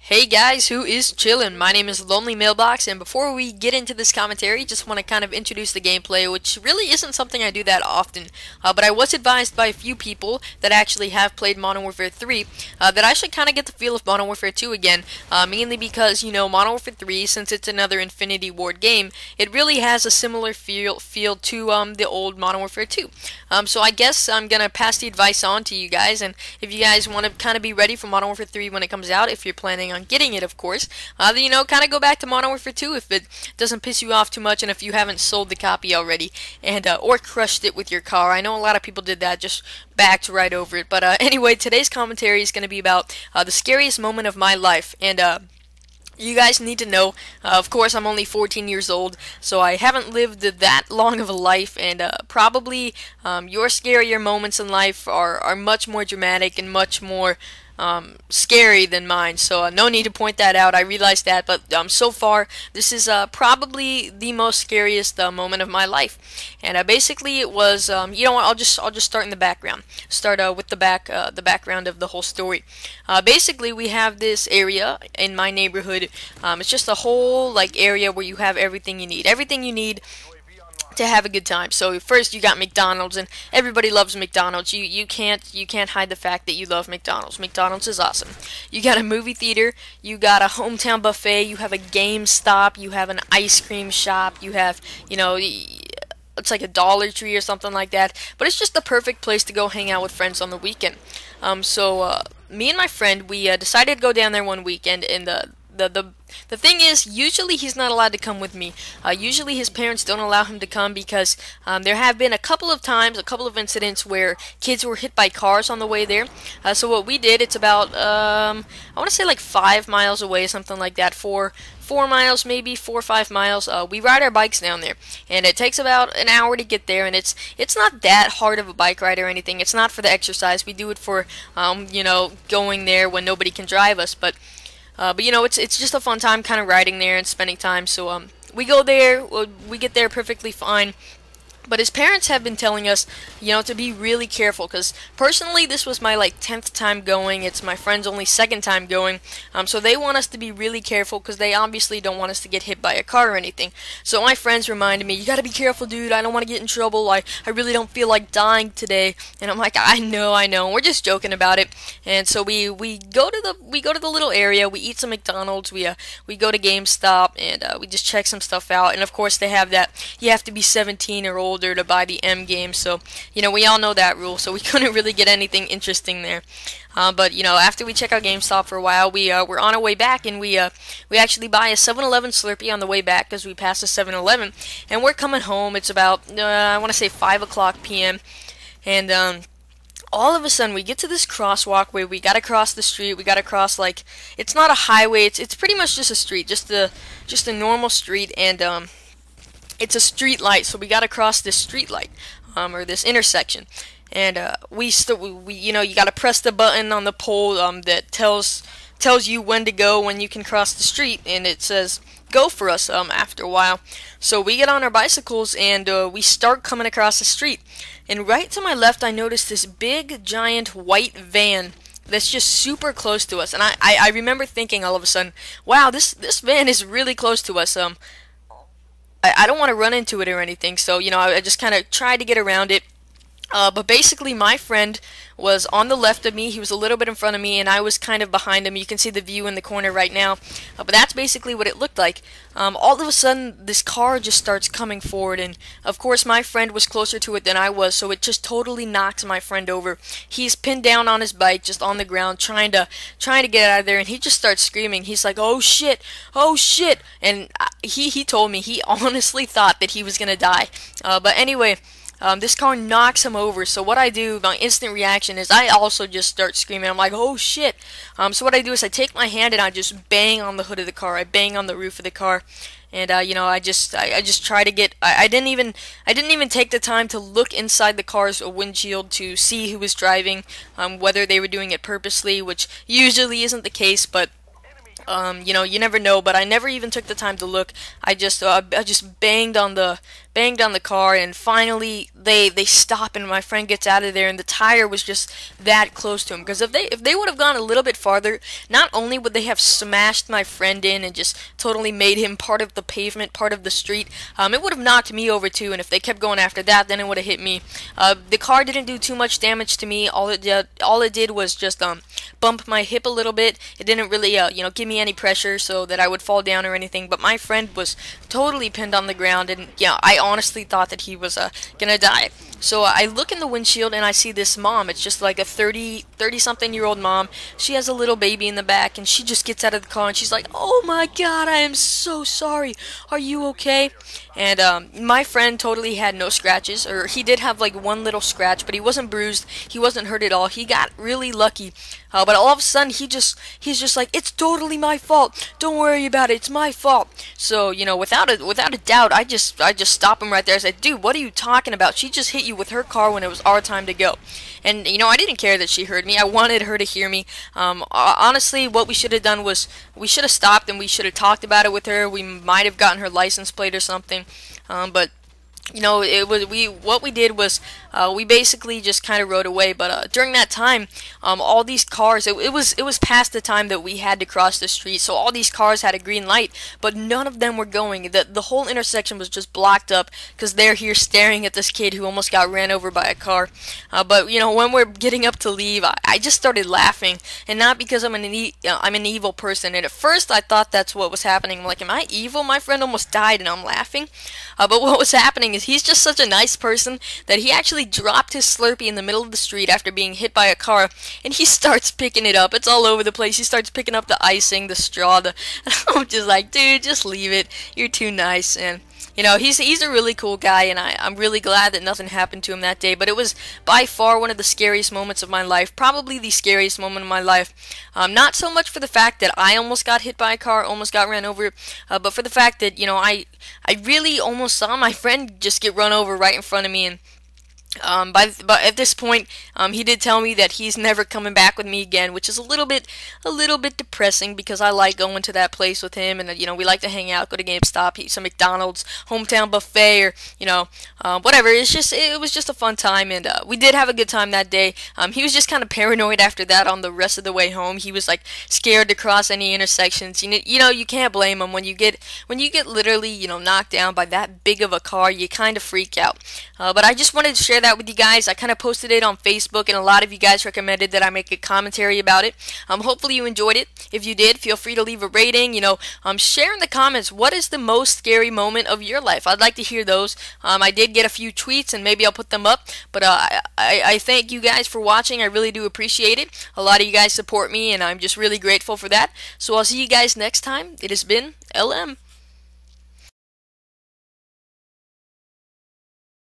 Hey guys, who is chillin'? My name is LonelyMailbox, and before we get into this commentary, just want to kind of introduce the gameplay, which really isn't something I do that often. But I was advised by a few people that actually have played Modern Warfare 3 that I should kind of get the feel of Modern Warfare 2 again, mainly because, Modern Warfare 3, since it's another Infinity Ward game, it really has a similar feel to the old Modern Warfare 2. So I guess I'm going to pass the advice on to you guys, and if you guys want to kind of be ready for Modern Warfare 3 when it comes out, if you're planning on getting it, of course, then, kind of go back to Modern Warfare 2 if it doesn't piss you off too much, and if you haven't sold the copy already, and or crushed it with your car. I know a lot of people did that, just backed right over it. But anyway, today's commentary is going to be about the scariest moment of my life, and you guys need to know, of course, I'm only 14 years old, so I haven't lived that long of a life, and probably your scarier moments in life are much more dramatic and much more scary than mine, so no need to point that out. I realize that, but so far this is probably the most scariest moment of my life. And basically it was, you know what, I'll just start in the background. Start with the background of the whole story. Basically, we have this area in my neighborhood. It's just a whole area where you have everything you need. Everything you need to have a good time. So first you got McDonald's, and everybody loves McDonald's. You can't hide the fact that you love McDonald's. McDonald's is awesome. You got a movie theater, you got a hometown buffet, you have a GameStop, you have an ice cream shop, you have, it's like a Dollar Tree or something like that. But it's just the perfect place to go hang out with friends on the weekend. So me and my friend, we decided to go down there one weekend, and the thing is, usually he's not allowed to come with me. Usually his parents don't allow him to come because there have been a couple of incidents where kids were hit by cars on the way there. So what we did, it's about, I want to say like 5 miles away, something like that, 4 miles, maybe 4 or 5 miles. We ride our bikes down there, and it takes about an hour to get there, and it's not that hard of a bike ride or anything. It's not for the exercise. We do it for, going there when nobody can drive us, but it's just a fun time kind of riding there and spending time. So we go there, we get there perfectly fine. But his parents have been telling us, to be really careful, because personally this was my 10th time going. It's my friend's only 2nd time going. So they want us to be really careful because they obviously don't want us to get hit by a car or anything. So my friends reminded me, you got to be careful, dude. I don't want to get in trouble. I really don't feel like dying today. And I'm like, I know. We're just joking about it. And so we go to the little area. We eat some McDonald's. We go to GameStop, and we just check some stuff out. And of course they have that you have to be 17 or older to buy the M game, so we all know that rule, so we couldn't really get anything interesting there. But after we check out GameStop for a while, we're on our way back, and we actually buy a 7-Eleven Slurpee on the way back because we passed a 7-Eleven, and we're coming home. It's about I want to say 5 p.m. and all of a sudden we get to this crosswalk where we gotta cross the street. We gotta cross, it's not a highway. It's pretty much just a street, just a normal street, and it's a street light, so we gotta cross this street light, or this intersection, and you gotta press the button on the pole that tells you when to go, when you can cross the street, and it says go for us after a while. So we get on our bicycles, and we start coming across the street, and right to my left I noticed this big giant white van that's just super close to us, and I remember thinking all of a sudden, wow, this van is really close to us. I don't want to run into it or anything, so I just kind of tried to get around it. But basically my friend was on the left of me, he was a little bit in front of me, and I was kind of behind him. You can see the view in the corner right now, but that's basically what it looked like. All of a sudden this car just starts coming forward, and of course my friend was closer to it than I was, so it just totally knocks my friend over. He's pinned down on his bike, just on the ground, trying to get out of there, and he just starts screaming. He's like, oh shit, and he told me he honestly thought that he was gonna die. But anyway, this car knocks him over, so what I do, my instant reaction is I also just start screaming. I'm like, oh shit. So what I do is I take my hand and I just bang on the hood of the car. I bang on the roof of the car, and I just try to get. I didn't even take the time to look inside the car's windshield to see who was driving, whether they were doing it purposely, which usually isn't the case, but you never know. But I never even took the time to look. I just banged on the banged on the car, and finally they stop, and my friend gets out of there, and the tire was just that close to him. Because if they would have gone a little bit farther, not only would they have smashed my friend in and just totally made him part of the pavement, part of the street, it would have knocked me over too. And if they kept going after that, then it would have hit me. The car didn't do too much damage to me. All it did was just bump my hip a little bit. It didn't really give me any pressure so that I would fall down or anything. But my friend was totally pinned on the ground, and yeah, I honestly thought that he was gonna die. So I look in the windshield and I see this mom. It's just like a 30-something-year-old mom. She has a little baby in the back, and she just gets out of the car and she's like, "Oh my God, I am so sorry. Are you okay?" And my friend totally had no scratches, or he did have like one little scratch, but he wasn't bruised. He wasn't hurt at all. He got really lucky. But all of a sudden, he's just like, "It's totally my fault. Don't worry about it. It's my fault." So without a doubt, I just stopped him right there. I said, "Dude, what are you talking about? She just hit you with her car when it was our time to go." And I didn't care that she heard me. I wanted her to hear me. Honestly, what we should have done was we should have stopped and we should have talked about it with her. We might have gotten her license plate or something. But what we did was we basically just kind of rode away. But during that time, all these cars, it was past the time that we had to cross the street, so all these cars had a green light, but none of them were going. The whole intersection was just blocked up because they're here staring at this kid who almost got ran over by a car. But when we're getting up to leave, I just started laughing, and not because I'm an evil person. And at first I thought that's what was happening. I'm like, am I evil? My friend almost died and I'm laughing. But what was happening is he's just such a nice person that he actually dropped his Slurpee in the middle of the street after being hit by a car, and he starts picking it up. It's all over the place. He starts picking up the icing, the straw. I'm just like, dude, just leave it. You're too nice. And he's a really cool guy, and I'm really glad that nothing happened to him that day. But it was by far one of the scariest moments of my life, probably the scariest moment of my life. Not so much for the fact that I almost got hit by a car, almost got ran over, but for the fact that I really almost saw my friend just get run over right in front of me. And but at this point, he did tell me that he's never coming back with me again, which is a little bit depressing because I like going to that place with him, and we like to hang out, go to GameStop, eat some McDonald's, hometown buffet, or whatever. It was just a fun time, and we did have a good time that day. He was just kind of paranoid after that on the rest of the way home. He was like scared to cross any intersections. You can't blame him when you get literally knocked down by that big of a car. You kind of freak out. But I just wanted to share that with you guys. I kind of posted it on Facebook, and a lot of you guys recommended that I make a commentary about it. Hopefully you enjoyed it. If you did, feel free to leave a rating. Share in the comments, what is the most scary moment of your life? I'd like to hear those. I did get a few tweets, and maybe I'll put them up. But I thank you guys for watching. I really do appreciate it. A lot of you guys support me, and I'm just really grateful for that. So I'll see you guys next time. It has been LM.